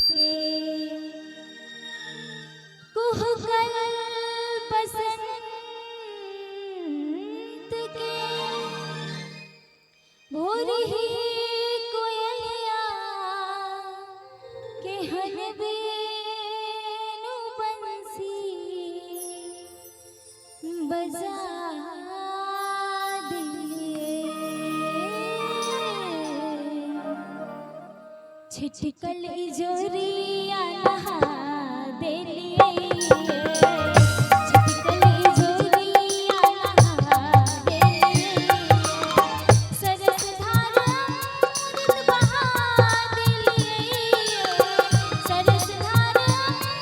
के कुहकल बसंत के भोर ही कोयलिया के हर बेनु बंसी बजा छिटकल जोरिया नहा दे लिए छिटकल जोरिया नहा दे लिए सरस धारा अमृत बहा दे लिए सरस धारा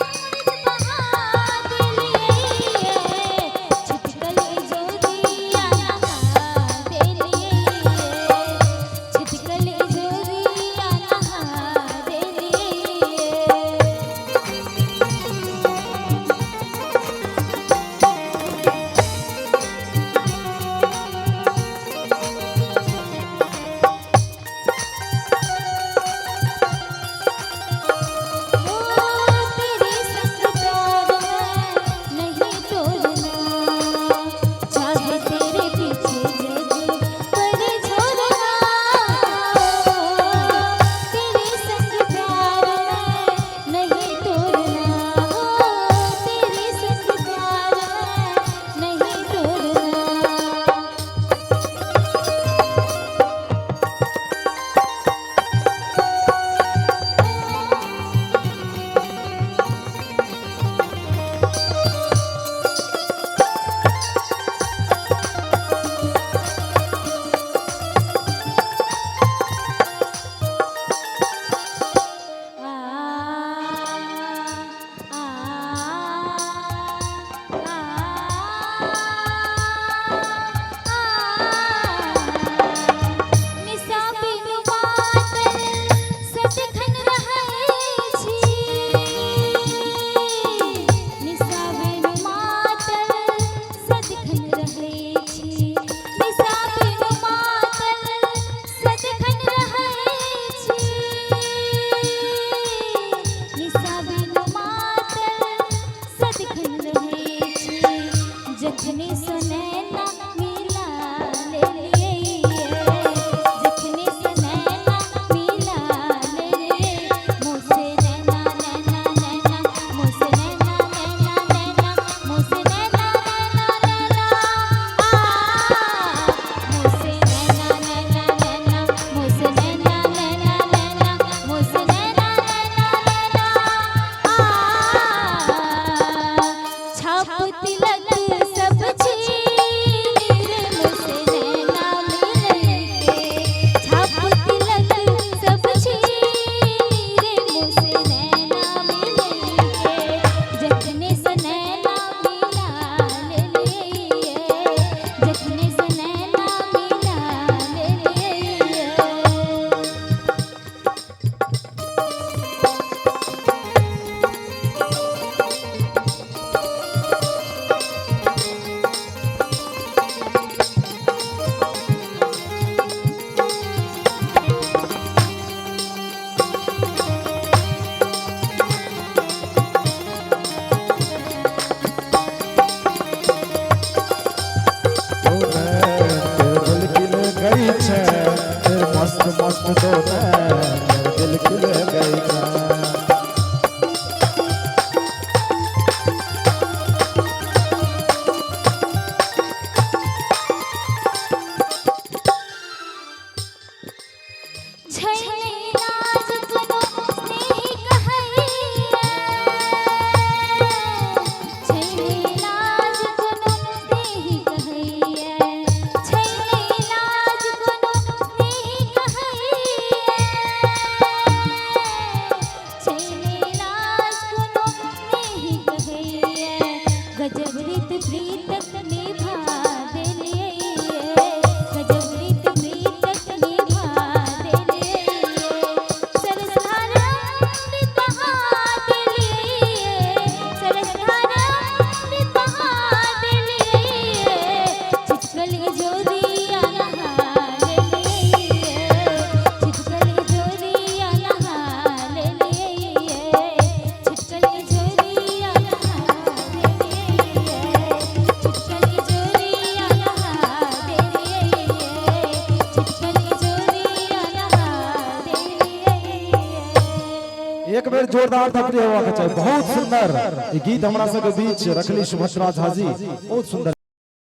अमृत बहा दे लिए छिटकल जोरिया नहा दे लिए छिटकल जोरिया नहा दे लिए एक बेर जोरदार ताली होवा के चाहिए। बहुत सुंदर ई गीत हमरा सबके बीच रखली सुभद्रा झा जी, बहुत सुंदर।